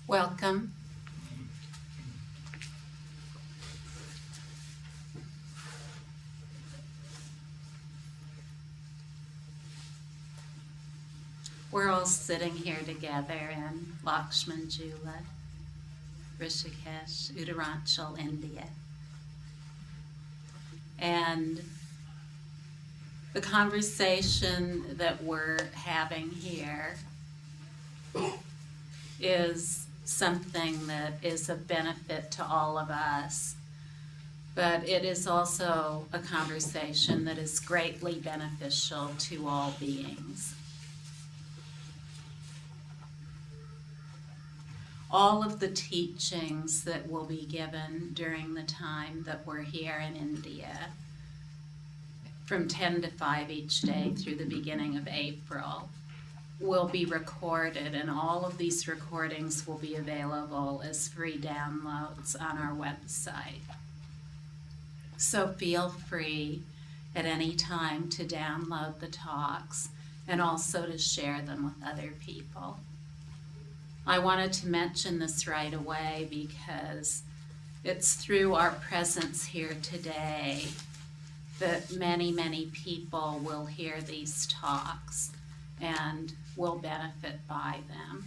Welcome. We're all sitting here together in Lakshman Jula, Rishikesh, Uttaranchal, India. And the conversation that we're having here is something that is of benefit to all of us, but it is also a conversation that is greatly beneficial to all beings. All of the teachings that will be given during the time that we're here in India, from 10 to 5 each day through the beginning of April, will be recorded, and all of these recordings will be available as free downloads on our website. So feel free at any time to download the talks and also to share them with other people. I wanted to mention this right away because it's through our presence here today that many, many people will hear these talks and will benefit by them.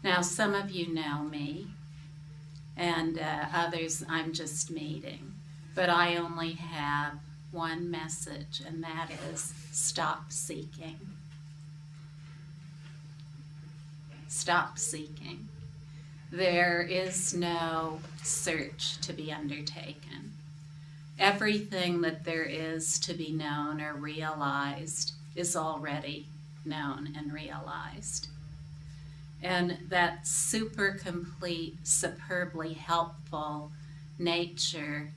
Now, some of you know me, and others I'm just meeting, but I only have one message, and that is stop seeking. Stop seeking. There is no search to be undertaken. Everything that there is to be known or realized is already known and realized. And that super complete, superbly helpful nature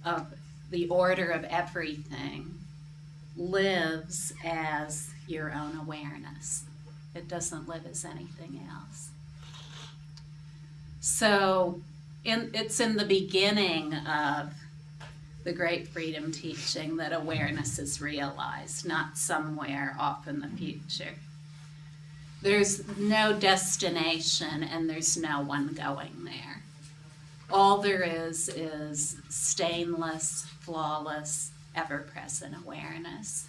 of the order of everything lives as your own awareness. It doesn't live as anything else. So it's in the beginning of the Great Freedom Teaching that awareness is realized, not somewhere off in the future. There's no destination and there's no one going there. All there is stainless, flawless, ever-present awareness.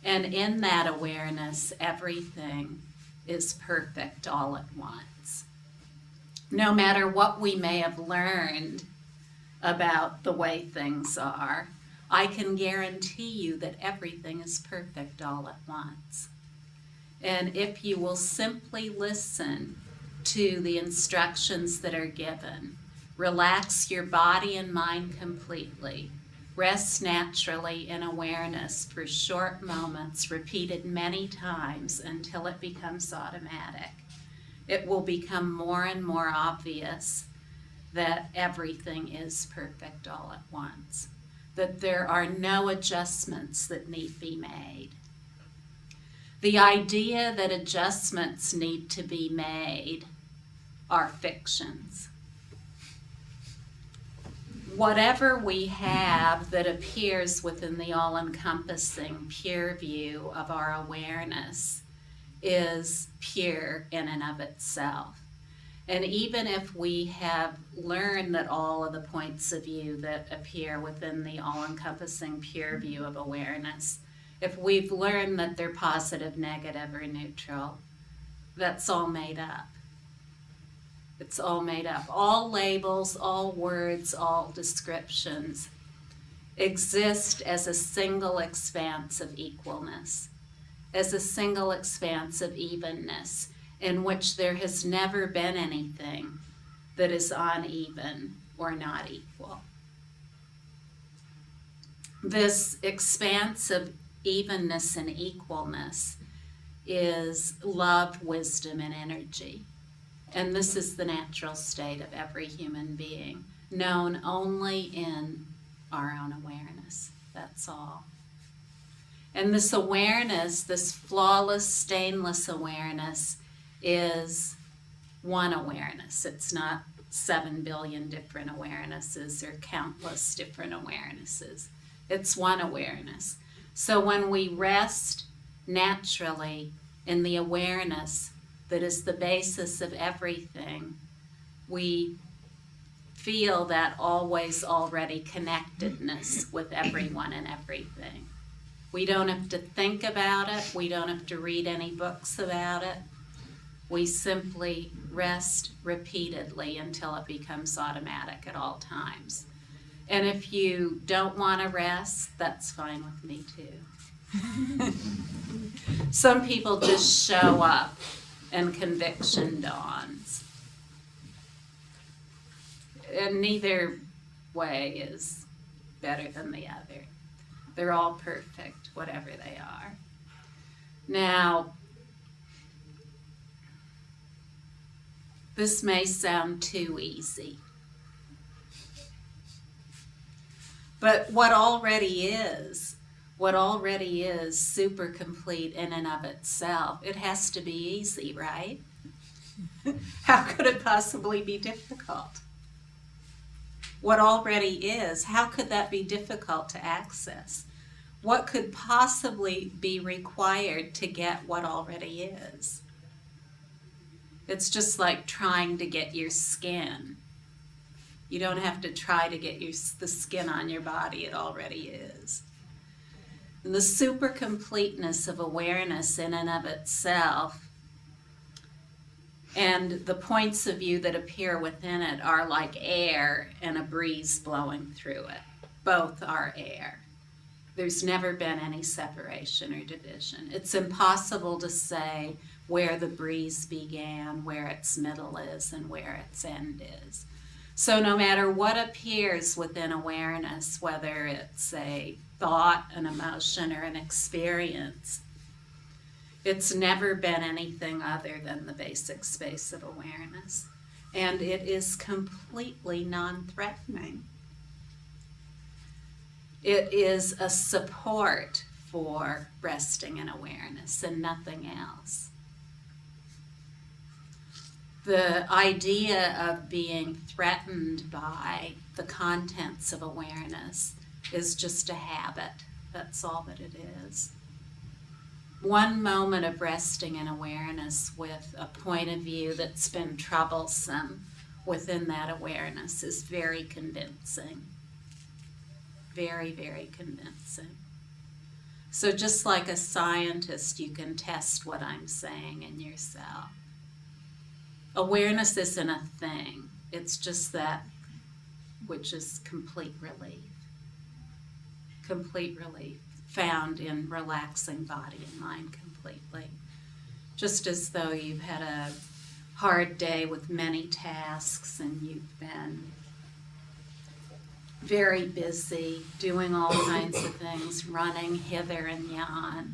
And in that awareness, everything is perfect all at once. No matter what we may have learned about the way things are, I can guarantee you that everything is perfect all at once. And if you will simply listen to the instructions that are given, relax your body and mind completely, rest naturally in awareness for short moments, repeated many times until it becomes automatic, it will become more and more obvious that everything is perfect all at once, that there are no adjustments that need be made. The idea that adjustments need to be made are fictions. Whatever we have that appears within the all-encompassing pure view of our awareness is pure in and of itself. And even if we have learned that all of the points of view that appear within the all-encompassing pure view of awareness, if we've learned that they're positive, negative, or neutral, that's all made up. It's all made up. All labels, all words, all descriptions exist as a single expanse of equalness, as a single expanse of evenness, in which there has never been anything that is uneven or not equal. This expanse of evenness and equalness is love, wisdom, and energy. And this is the natural state of every human being, known only in our own awareness. That's all. And this awareness, this flawless, stainless awareness, is one awareness. It's not 7 billion different awarenesses or countless different awarenesses. It's one awareness. So when we rest naturally in the awareness that is the basis of everything, we feel that always already connectedness with everyone and everything. We don't have to think about it. We don't have to read any books about it. We simply rest repeatedly until it becomes automatic at all times. And if you don't want to rest, that's fine with me too. Some people just show up and conviction dawns. And neither way is better than the other. They're all perfect, whatever they are. Now, this may sound too easy, but what already is super complete in and of itself. It has to be easy, right? How could it possibly be difficult? What already is, how could that be difficult to access? What could possibly be required to get what already is? It's just like trying to get your skin. You don't have to try to get the skin on your body, it already is. And the super completeness of awareness in and of itself and the points of view that appear within it are like air and a breeze blowing through it. Both are air. There's never been any separation or division. It's impossible to say where the breeze began, where its middle is, and where its end is. So no matter what appears within awareness, whether it's a thought, an emotion, or an experience, it's never been anything other than the basic space of awareness. And it is completely non-threatening. It is a support for resting in awareness and nothing else. The idea of being threatened by the contents of awareness is just a habit. That's all that it is. One moment of resting in awareness with a point of view that's been troublesome within that awareness is very convincing. Very, very convincing. So just like a scientist, you can test what I'm saying in yourself. Awareness isn't a thing. It's just that which is complete relief. Complete relief. Found in relaxing body and mind completely. Just as though you've had a hard day with many tasks and you've been very busy doing all kinds of things, running hither and yon,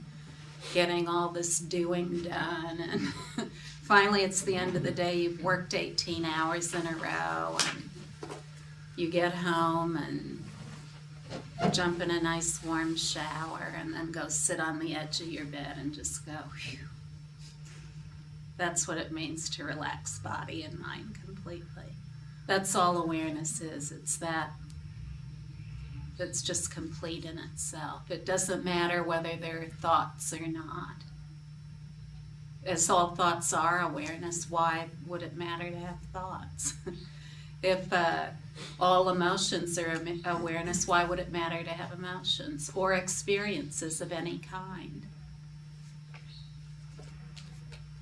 getting all this doing done, and finally it's the end of the day, you've worked 18 hours in a row, and you get home and jump in a nice warm shower and then go sit on the edge of your bed and just go, phew. That's what it means to relax body and mind completely. That's all awareness is. It's that that's just complete in itself. It doesn't matter whether there are thoughts or not. As all thoughts are awareness, why would it matter to have thoughts? If all emotions are awareness, why would it matter to have emotions or experiences of any kind?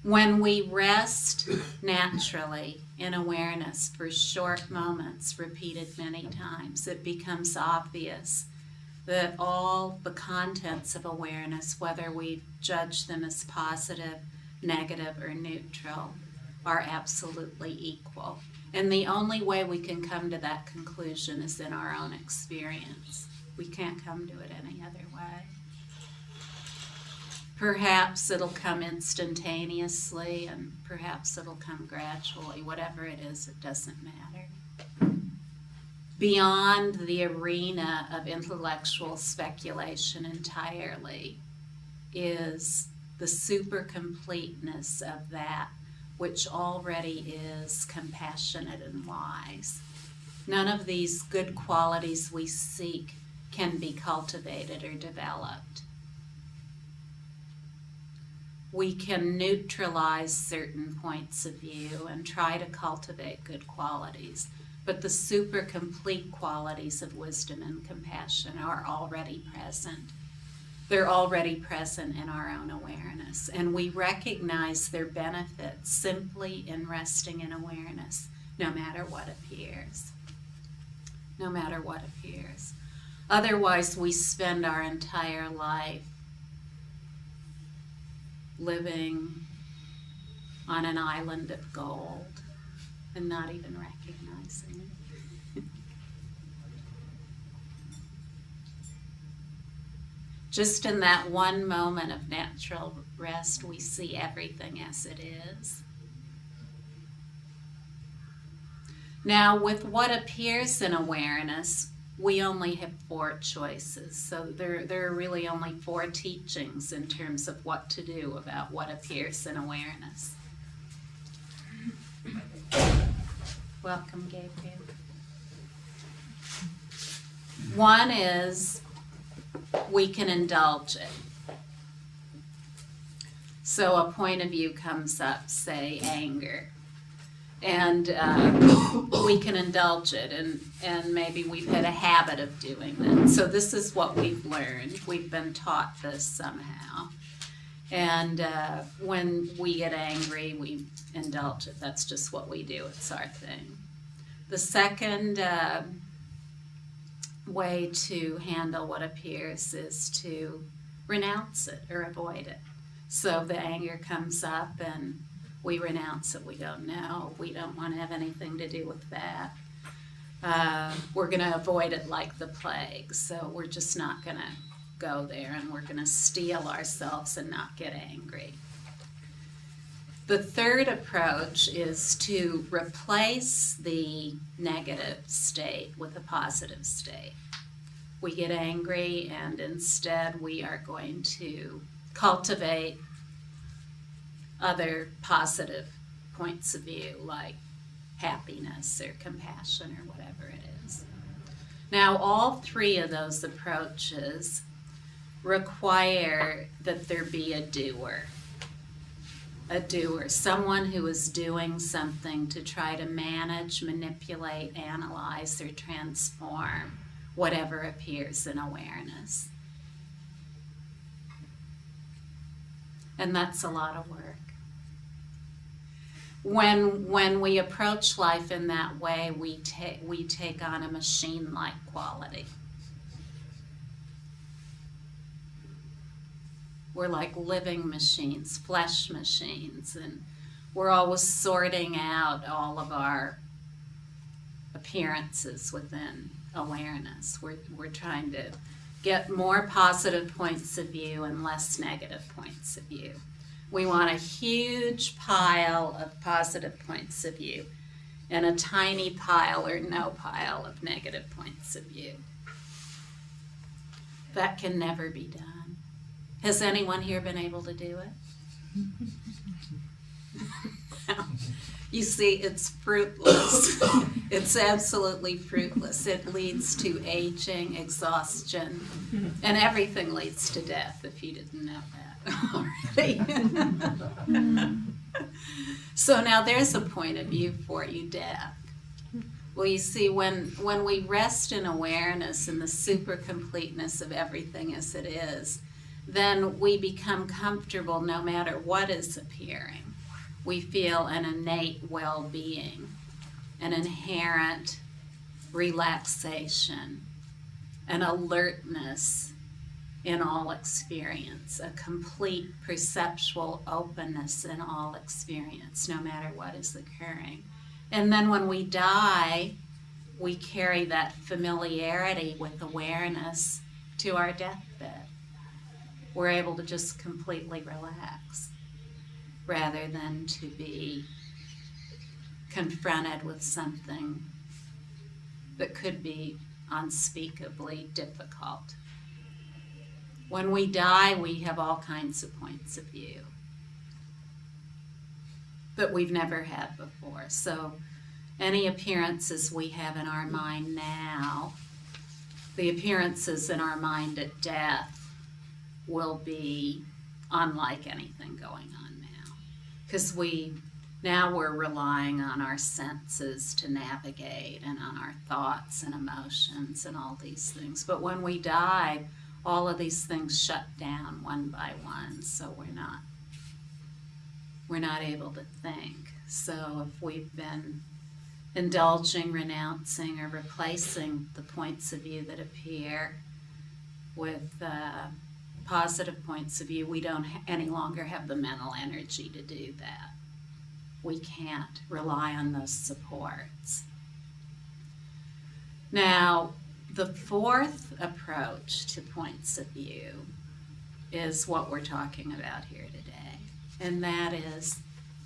When we rest naturally in awareness for short moments, repeated many times, it becomes obvious that all the contents of awareness, whether we judge them as positive, negative, or neutral, are absolutely equal. And the only way we can come to that conclusion is in our own experience. We can't come to it any other way. Perhaps it'll come instantaneously, and perhaps it'll come gradually. Whatever it is, it doesn't matter. Beyond the arena of intellectual speculation entirely is the super completeness of that which already is compassionate and wise. None of these good qualities we seek can be cultivated or developed. we can neutralize certain points of view and try to cultivate good qualities. But the super complete qualities of wisdom and compassion are already present. They're already present in our own awareness, and we recognize their benefits simply in resting in awareness, no matter what appears. No matter what appears. Otherwise, we spend our entire life living on an island of gold and not even recognizing it. Just in that one moment of natural rest, we see everything as it is. Now, with what appears in awareness, we only have 4 choices. So there are really only 4 teachings in terms of what to do about what appears in awareness. Welcome, Gabriel. One is we can indulge it. So a point of view comes up, say anger, and we can indulge it, and maybe we've had a habit of doing that. So this is what we've learned. We've been taught this somehow. And when we get angry, we indulge it. That's just what we do. It's our thing. The second way to handle what appears is to renounce it or avoid it. So the anger comes up and we renounce it. We go, no, we don't want to have anything to do with that. We're going to avoid it like the plague. So we're just not going to go there, and we're going to steel ourselves and not get angry. The third approach is to replace the negative state with a positive state. We get angry, and instead we are going to cultivate other positive points of view, like happiness or compassion or whatever it is. Now, all 3 of those approaches require that there be a doer, someone who is doing something to try to manage, manipulate, analyze, or transform whatever appears in awareness. And that's a lot of work. When we approach life in that way, we take on a machine-like quality. We're like living machines, flesh machines, and we're always sorting out all of our appearances within awareness. We're trying to get more positive points of view and less negative points of view. We want a huge pile of positive points of view and a tiny pile or no pile of negative points of view. That can never be done. Has anyone here been able to do it? You see, it's fruitless. It's absolutely fruitless. It leads to aging, exhaustion, and everything leads to death, if you didn't know that already. So now there's a point of view for you, death. Well, you see, when we rest in awareness and the super completeness of everything as it is, then we become comfortable no matter what is appearing. We feel an innate well-being, an inherent relaxation, an alertness in all experience, a complete perceptual openness in all experience, no matter what is occurring. And then when we die, we carry that familiarity with awareness to our deathbed. We're able to just completely relax rather than to be confronted with something that could be unspeakably difficult. When we die, we have all kinds of points of view that we've never had before. So any appearances we have in our mind now, the appearances in our mind at death will be unlike anything going on now. Because now we're relying on our senses to navigate and on our thoughts and emotions and all these things. But when we die, all of these things shut down one by one, so we're not able to think. So if we've been indulging, renouncing, or replacing the points of view that appear with positive points of view, we don't any longer have the mental energy to do that. We can't rely on those supports. Now, the fourth approach to points of view is what we're talking about here today, and that is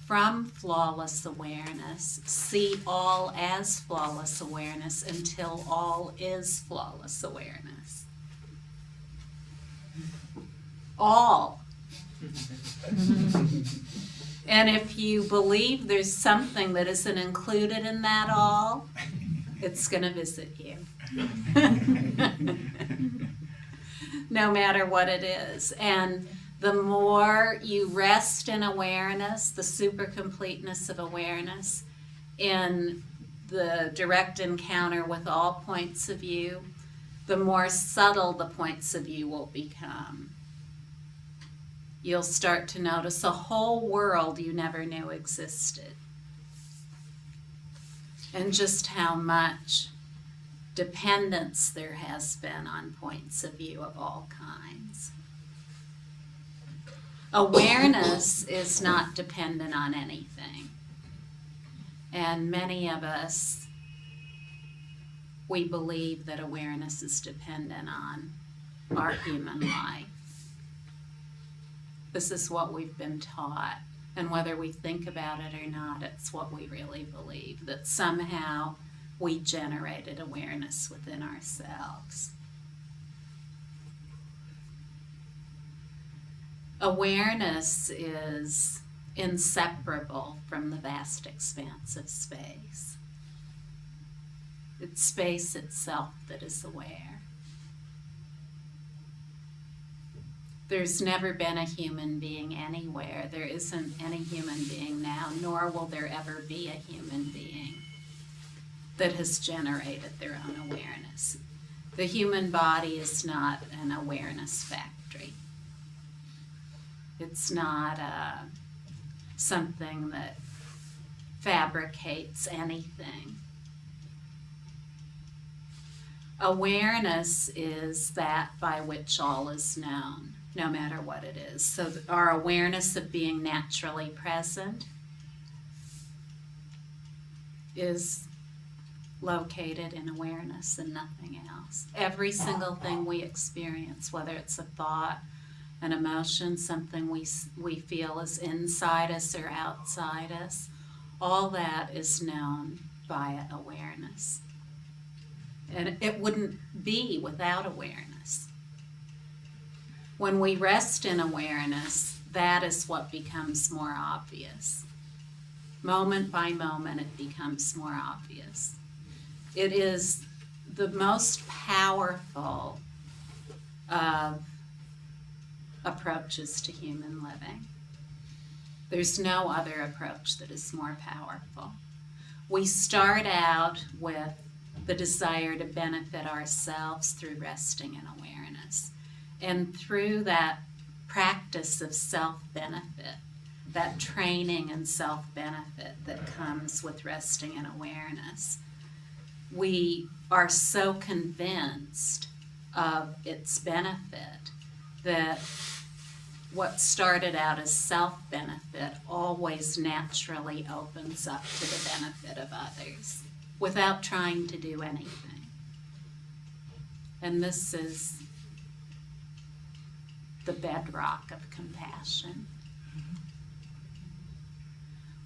from flawless awareness, see all as flawless awareness until all is flawless awareness. All. And if you believe there's something that isn't included in that all, it's going to visit you. No matter what it is. And the more you rest in awareness, the super completeness of awareness, in the direct encounter with all points of view, the more subtle the points of view will become. You'll start to notice a whole world you never knew existed. And just how much dependence there has been on points of view of all kinds. Awareness is not dependent on anything. And many of us, we believe that awareness is dependent on our human life. This is what we've been taught. And whether we think about it or not, it's what we really believe, that somehow we generated awareness within ourselves. Awareness is inseparable from the vast expanse of space. It's space itself that is aware. There's never been a human being anywhere. There isn't any human being now, nor will there ever be a human being that has generated their own awareness. The human body is not an awareness factory. It's not something that fabricates anything. Awareness is that by which all is known, no matter what it is. So our awareness of being naturally present is located in awareness and nothing else. Every single thing we experience, whether it's a thought, an emotion, something we feel is inside us or outside us, all that is known via awareness. And it wouldn't be without awareness. When we rest in awareness, that is what becomes more obvious. Moment by moment, it becomes more obvious. It is the most powerful of approaches to human living. There's no other approach that is more powerful. We start out with the desire to benefit ourselves through resting in awareness. And through that practice of self-benefit, that training in self-benefit that comes with resting in awareness, we are so convinced of its benefit that what started out as self-benefit always naturally opens up to the benefit of others without trying to do anything. And this is the bedrock of compassion.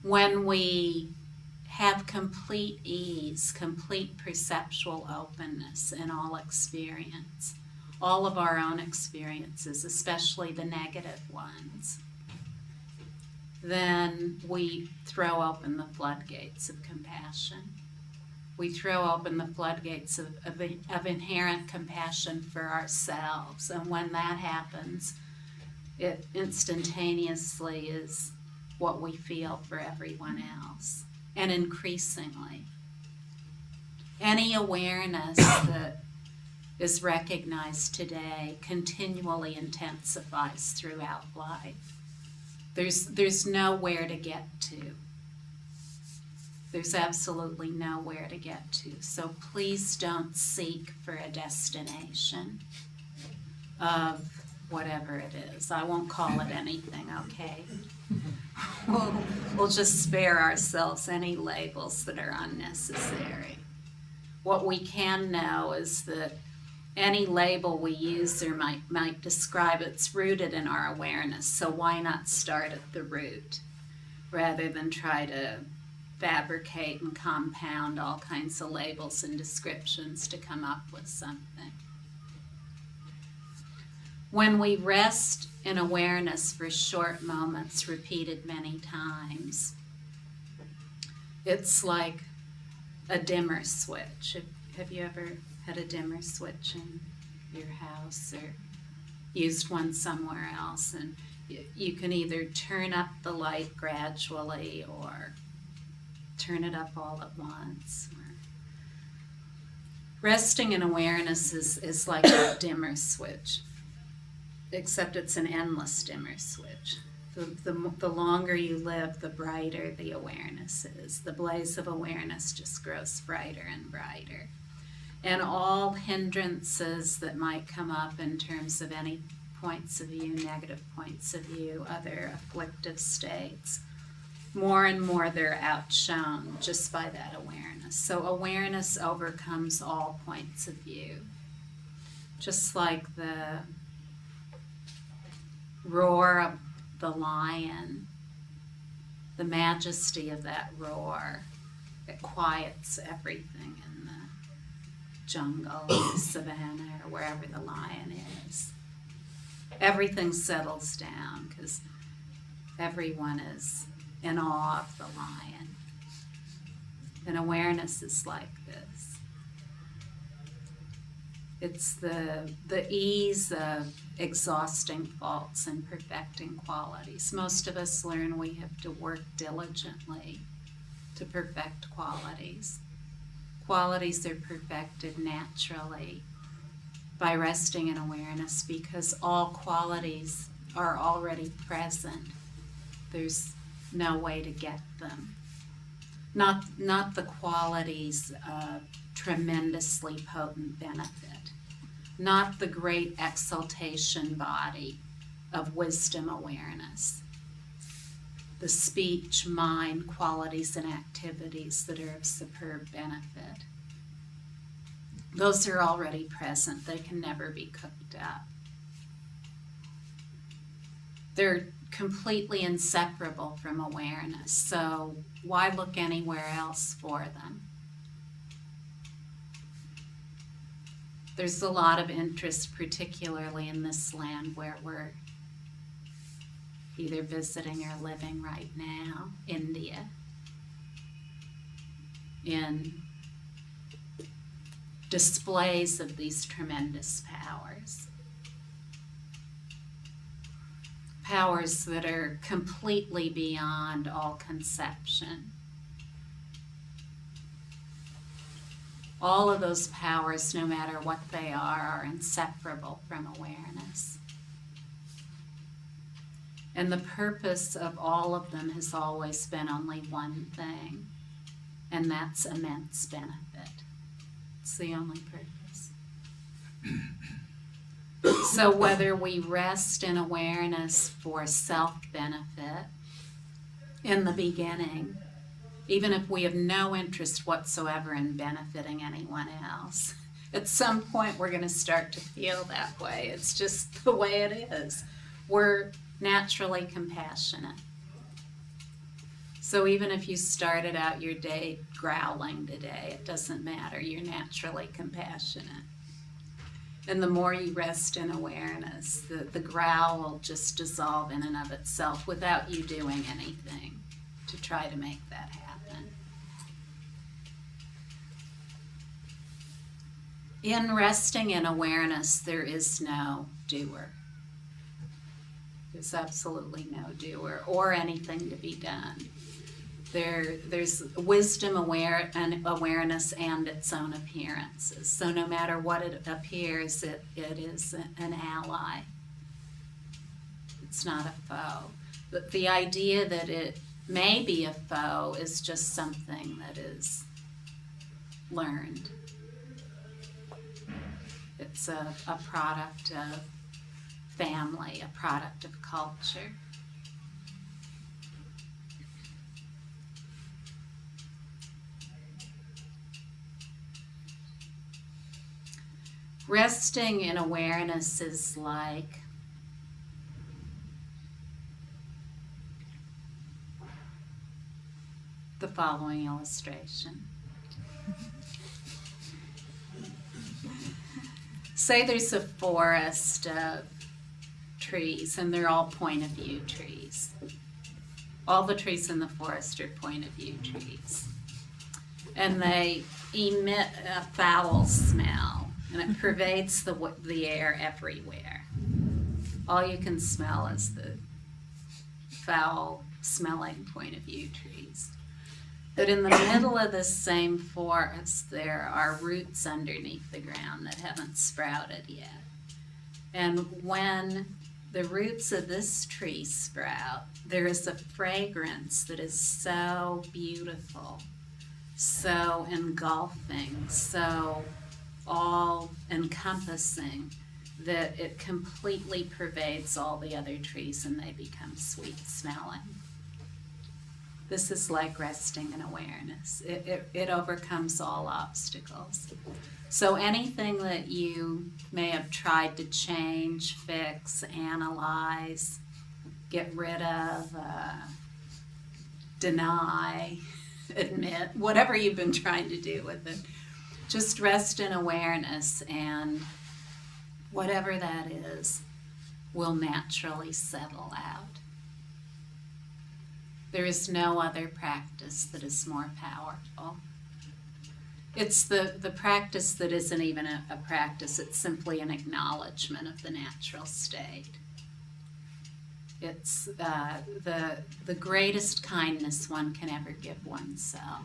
When we have complete ease, complete perceptual openness in all experience, all of our own experiences, especially the negative ones, then we throw open the floodgates of compassion. We throw open the floodgates of inherent compassion for ourselves. And when that happens, it instantaneously is what we feel for everyone else. And increasingly, any awareness that is recognized today continually intensifies throughout life. There's nowhere to get to. There's absolutely nowhere to get to. So please don't seek for a destination of whatever it is. I won't call it anything, okay? We'll just spare ourselves any labels that are unnecessary. What we can know is that any label we use or might describe, it's rooted in our awareness. So why not start at the root rather than try to fabricate and compound all kinds of labels and descriptions to come up with something. When we rest in awareness for short moments, repeated many times, it's like a dimmer switch. Have you ever had a dimmer switch in your house or used one somewhere else? And you can either turn up the light gradually or turn it up all at once. Resting in awareness is like a dimmer switch, except it's an endless dimmer switch. The longer you live, the brighter the awareness is. The blaze of awareness just grows brighter and brighter. And all hindrances that might come up in terms of any points of view, negative points of view, other afflictive states, more and more they're outshone just by that awareness. So awareness overcomes all points of view. Just like the roar of the lion, the majesty of that roar, it quiets everything in the jungle, the savannah, or wherever the lion is. Everything settles down because everyone is in awe of the lion. And awareness is like this. It's the ease of exhausting faults and perfecting qualities. Most of us learn we have to work diligently to perfect qualities. Qualities are perfected naturally by resting in awareness because all qualities are already present. There's no way to get them. Not the qualities of tremendously potent benefit. Not the great exaltation body of wisdom awareness. The speech, mind, qualities, and activities that are of superb benefit. Those are already present. They can never be cooked up. They're completely inseparable from awareness, so why look anywhere else for them? There's a lot of interest, particularly in this land where we're either visiting or living right now, India, in displays of these tremendous powers. Powers that are completely beyond all conception. All of those powers, no matter what they are inseparable from awareness. And the purpose of all of them has always been only one thing, and that's immense benefit. It's the only purpose. So whether we rest in awareness for self-benefit in the beginning, even if we have no interest whatsoever in benefiting anyone else, at some point we're going to start to feel that way. It's just the way it is. We're naturally compassionate. So even if you started out your day growling today, it doesn't matter. You're naturally compassionate. And the more you rest in awareness, the growl will just dissolve in and of itself without you doing anything to try to make that happen. In resting in awareness, there is no doer. There's absolutely no doer or anything to be done. There's wisdom and awareness and its own appearances. So no matter what it appears, it is an ally. It's not a foe. But the idea that it may be a foe is just something that is learned. It's a product of family, a product of culture. Resting in awareness is like the following illustration. Say there's a forest of trees and they're all point of view trees. All the trees in the forest are point of view trees. And they emit a foul smell. And it pervades the air everywhere. All you can smell is the foul-smelling point of view trees. But in the middle of this same forest, there are roots underneath the ground that haven't sprouted yet. And when the roots of this tree sprout, there is a fragrance that is so beautiful, so engulfing, so all-encompassing that it completely pervades all the other trees and they become sweet-smelling. This is like resting in awareness. It overcomes all obstacles. So anything that you may have tried to change, fix, analyze, get rid of, deny, admit, whatever you've been trying to do with it, just rest in awareness, and whatever that is will naturally settle out. There is no other practice that is more powerful. It's the practice that isn't even a practice, it's simply an acknowledgement of the natural state. It's the greatest kindness one can ever give oneself.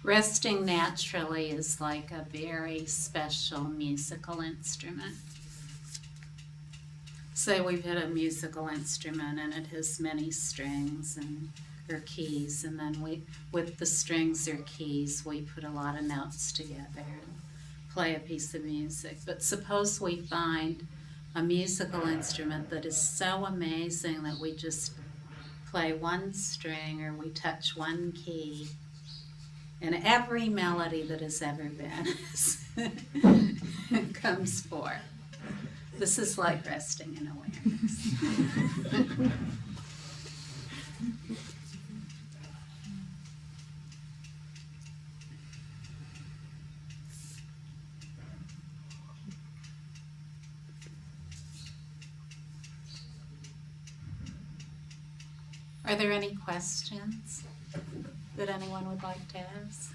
Resting naturally is like a very special musical instrument. Say we've hit a musical instrument and it has many strings or keys, and then with the strings or keys, we put a lot of notes together and play a piece of music. But suppose we find a musical instrument that is so amazing that we just play one string or we touch one key, and every melody that has ever been comes forth. This is like resting in awareness. Are there any questions that anyone would like to ask?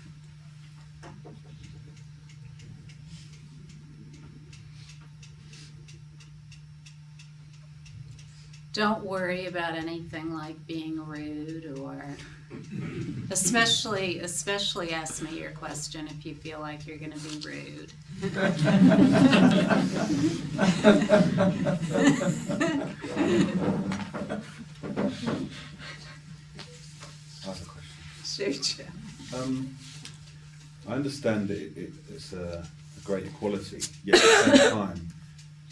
Don't worry about anything like being rude, or especially ask me your question if you feel like you're going to be rude. I have a question. Sure, Jim. I understand that it's a great equality, yet at the same time,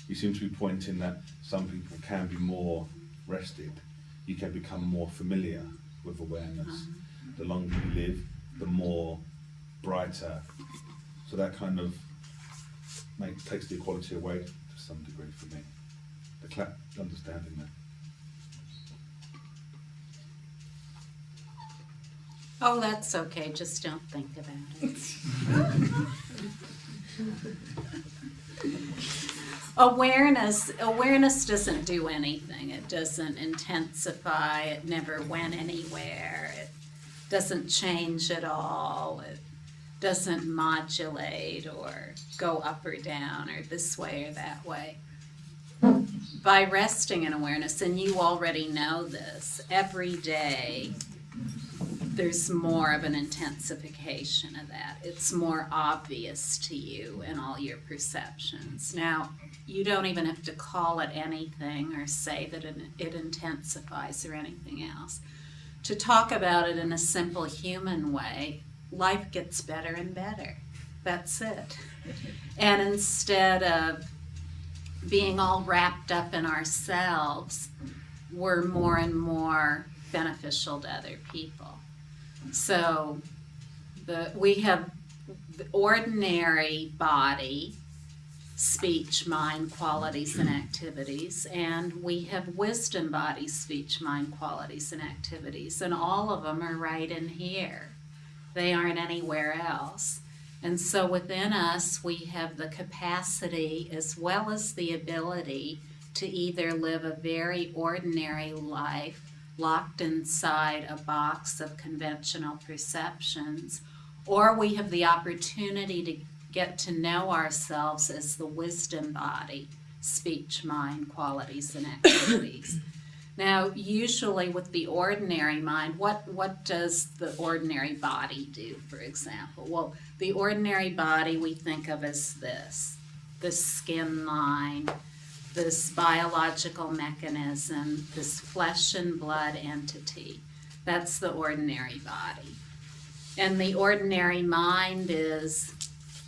you seem to be pointing that some people can be more rested. You can become more familiar with awareness. The longer you live, the more brighter. So that kind of takes the equality away to some degree for me. The understanding that. Oh, that's okay. Just don't think about it. Awareness doesn't do anything. It doesn't intensify. It never went anywhere. It doesn't change at all. It doesn't modulate or go up or down or this way or that way. By resting in awareness, and you already know this, every day there's more of an intensification of that. It's more obvious to you in all your perceptions. Now, you don't even have to call it anything or say that it intensifies or anything else. To talk about it in a simple human way, life gets better and better. That's it. And instead of being all wrapped up in ourselves, we're more and more beneficial to other people. So we have the ordinary body, speech, mind, qualities, and activities, and we have wisdom body, speech, mind, qualities, and activities, and all of them are right in here. They aren't anywhere else. And so within us, we have the capacity as well as the ability to either live a very ordinary life locked inside a box of conventional perceptions, or we have the opportunity to get to know ourselves as the wisdom body, speech, mind, qualities, and activities. Now, usually with the ordinary mind, what does the ordinary body do, for example? Well, the ordinary body we think of as this skin line, this biological mechanism, this flesh and blood entity. That's the ordinary body. And the ordinary mind is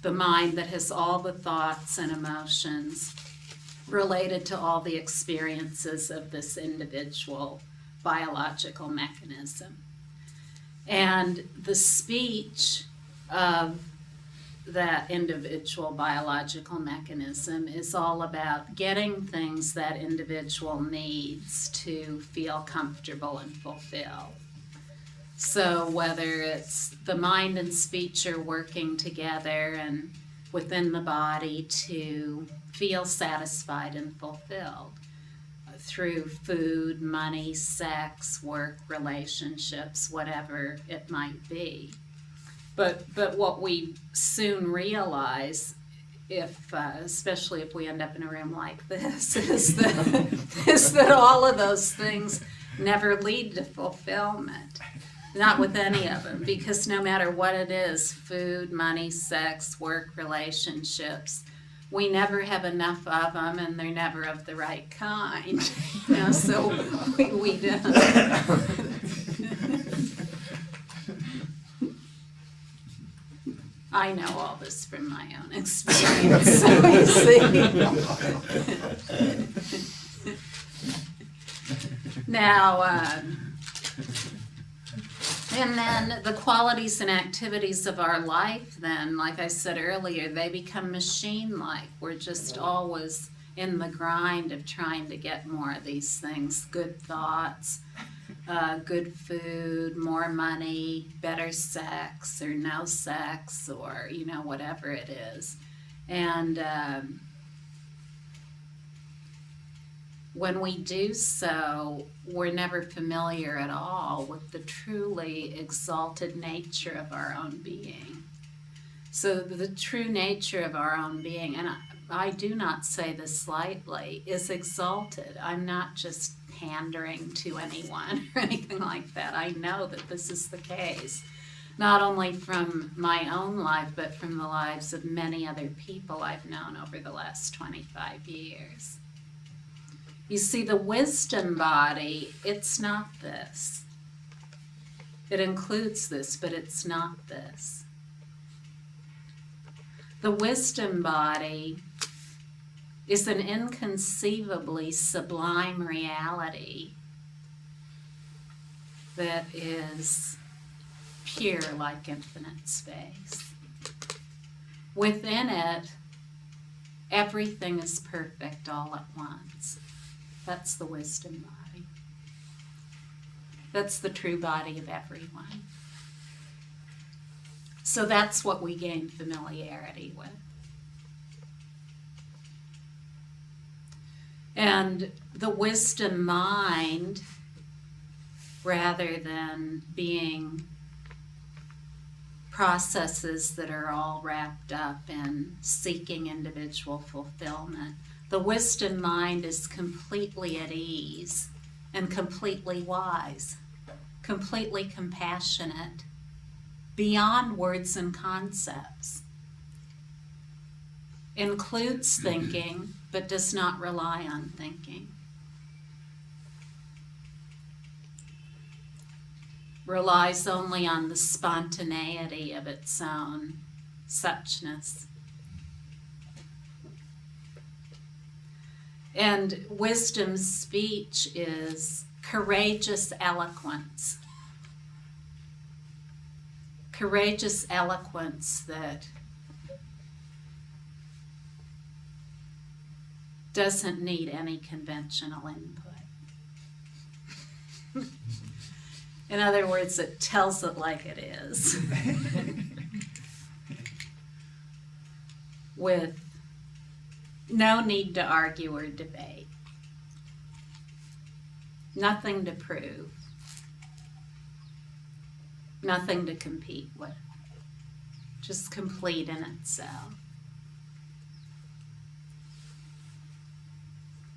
the mind that has all the thoughts and emotions related to all the experiences of this individual biological mechanism. And the speech of that individual biological mechanism is all about getting things that individual needs to feel comfortable and fulfilled. So whether it's the mind and speech are working together and within the body to feel satisfied and fulfilled through food, money, sex, work, relationships, whatever it might be. But what we soon realize, especially if we end up in a room like this, is that all of those things never lead to fulfillment. Not with any of them, because no matter what it is, food, money, sex, work, relationships, we never have enough of them, and they're never of the right kind. So we don't. I know all this from my own experience, so you see. Now, and then the qualities and activities of our life then, like I said earlier, they become machine-like. We're just always in the grind of trying to get more of these things, good thoughts, good food, more money, better sex or no sex, or whatever it is. And when we do so, we're never familiar at all with the truly exalted nature of our own being. So the true nature of our own being, and I do not say this lightly, is exalted. I'm not just pandering to anyone or anything like that. I know that this is the case, not only from my own life, but from the lives of many other people I've known over the last 25 years. You see, the wisdom body, it's not this. It includes this, but it's not this. The wisdom body is an inconceivably sublime reality that is pure like infinite space. Within it, everything is perfect all at once. That's the wisdom body. That's the true body of everyone. So that's what we gain familiarity with. And the wisdom mind, rather than being processes that are all wrapped up in seeking individual fulfillment, the wisdom mind is completely at ease and completely wise, completely compassionate, beyond words and concepts. Includes thinking, but does not rely on thinking. Relies only on the spontaneity of its own suchness. And wisdom's speech is courageous eloquence. Courageous eloquence that doesn't need any conventional input. In other words, it tells it like it is. With no need to argue or debate. Nothing to prove. Nothing to compete with. Just complete in itself.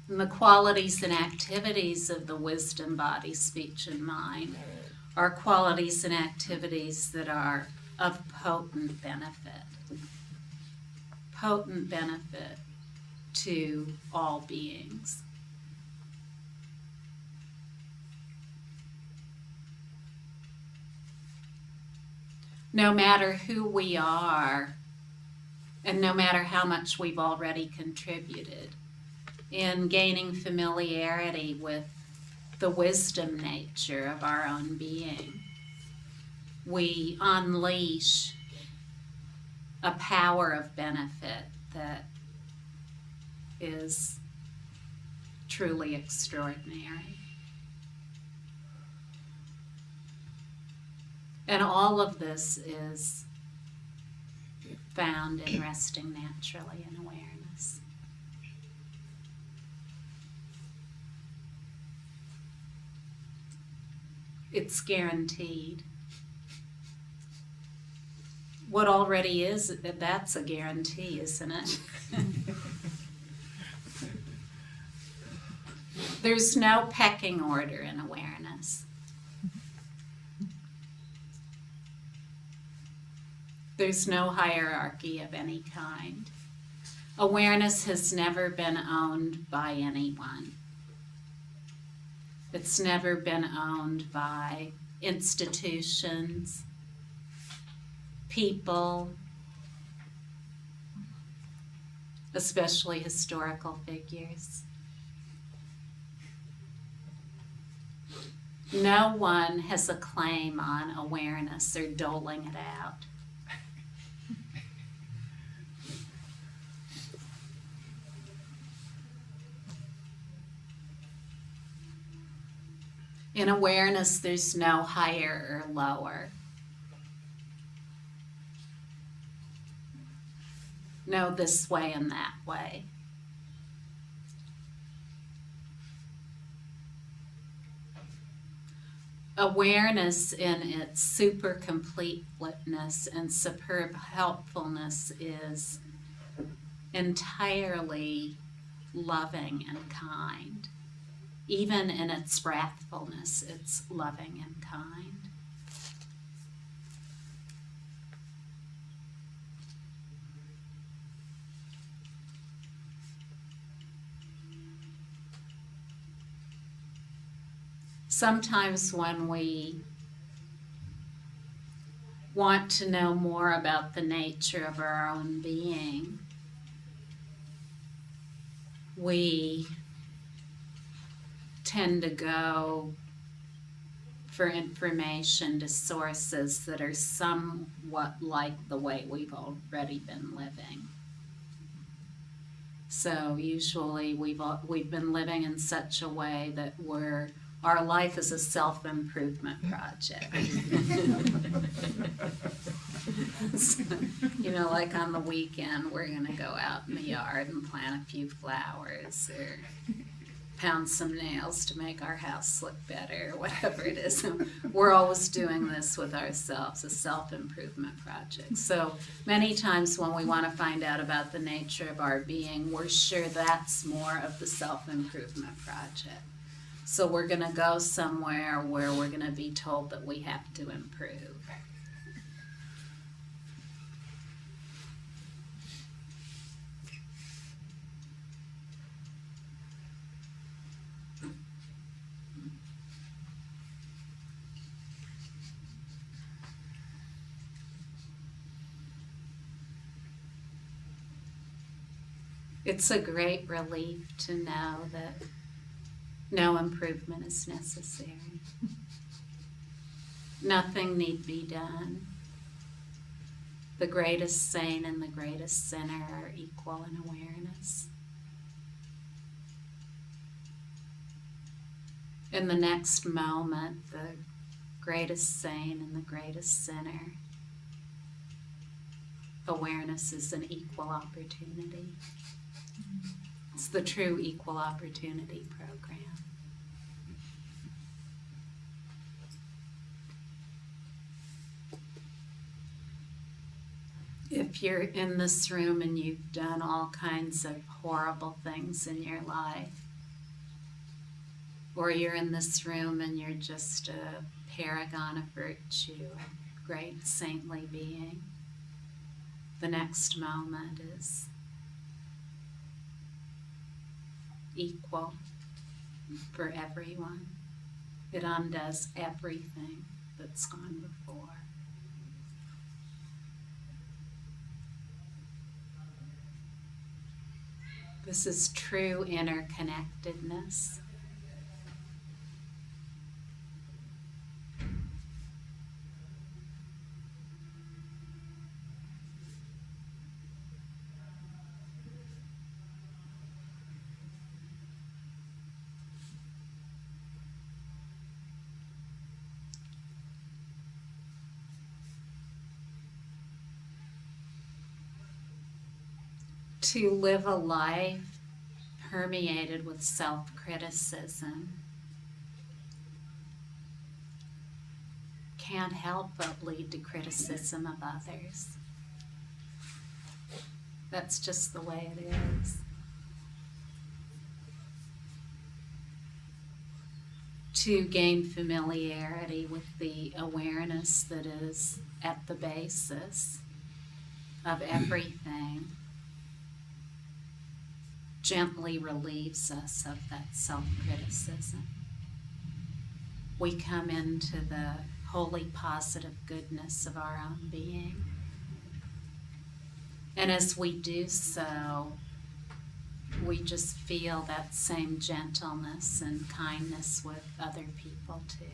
And the qualities and activities of the wisdom body, speech, and mind are qualities and activities that are of potent benefit. Potent benefit to all beings. No matter who we are, and no matter how much we've already contributed in gaining familiarity with the wisdom nature of our own being, we unleash a power of benefit that is truly extraordinary. And all of this is found in resting naturally in awareness. It's guaranteed. What already is, that's a guarantee, isn't it? There's no pecking order in awareness. There's no hierarchy of any kind. Awareness has never been owned by anyone. It's never been owned by institutions, people, especially historical figures. No one has a claim on awareness or doling it out. In awareness, there's no higher or lower. No this way and that way. Awareness in its super completeness and superb helpfulness is entirely loving and kind. Even in its wrathfulness, it's loving and kind. Sometimes when we want to know more about the nature of our own being, we tend to go for information to sources that are somewhat like the way we've already been living. So usually we've been living in such a way that our life is a self-improvement project. So, like on the weekend, we're going to go out in the yard and plant a few flowers, or pound some nails to make our house look better, or whatever it is. We're always doing this with ourselves, a self-improvement project. So many times when we want to find out about the nature of our being, we're sure that's more of the self-improvement project. So we're going to go somewhere where we're going to be told that we have to improve. It's a great relief to know that no improvement is necessary. Nothing need be done. The greatest saint and the greatest sinner are equal in awareness. In the next moment, the greatest saint and the greatest sinner, awareness is an equal opportunity. It's the true equal opportunity program. If you're in this room and you've done all kinds of horrible things in your life, or you're in this room and you're just a paragon of virtue, a great saintly being, the next moment is equal for everyone. It undoes everything that's gone before. This is true interconnectedness. To live a life permeated with self-criticism can't help but lead to criticism of others. That's just the way it is. To gain familiarity with the awareness that is at the basis of everything gently relieves us of that self-criticism. We come into the holy positive goodness of our own being. And as we do so, we just feel that same gentleness and kindness with other people too.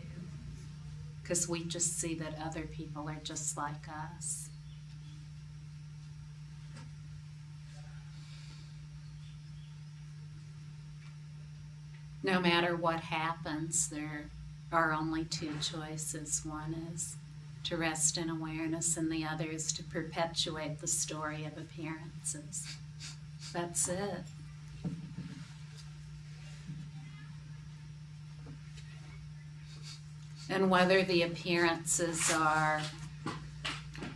Because we just see that other people are just like us. No matter what happens, there are only two choices. One is to rest in awareness, and the other is to perpetuate the story of appearances. That's it. And whether the appearances are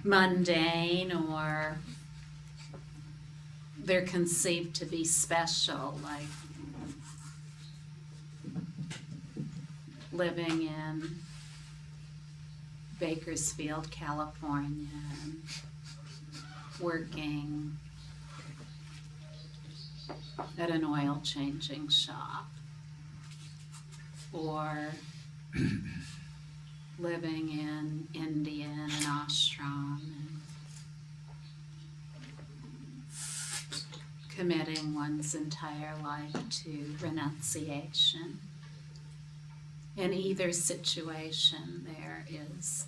mundane or they're conceived to be special, like living in Bakersfield, California, and working at an oil changing shop, or living in India in an ashram and committing one's entire life to renunciation. In either situation, there is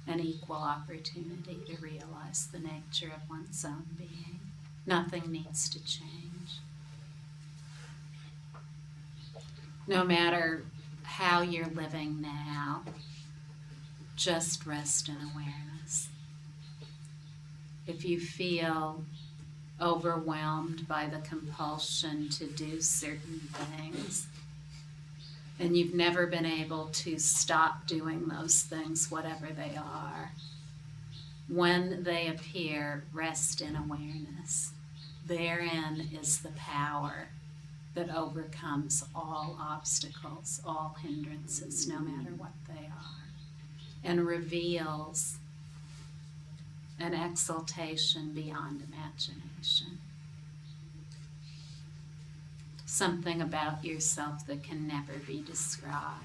an equal opportunity to realize the nature of one's own being. Nothing needs to change. No matter how you're living now, just rest in awareness. If you feel overwhelmed by the compulsion to do certain things, and you've never been able to stop doing those things, whatever they are. When they appear, rest in awareness. Therein is the power that overcomes all obstacles, all hindrances, no matter what they are, and reveals an exaltation beyond imagination. Something about yourself that can never be described.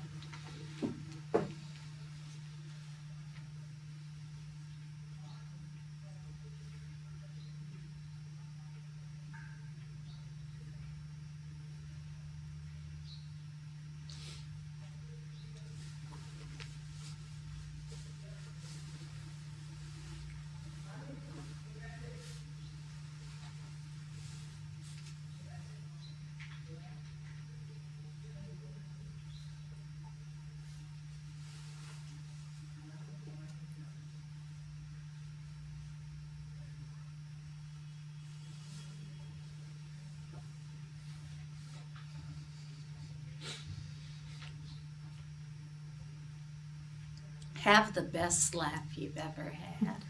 Have the best laugh you've ever had.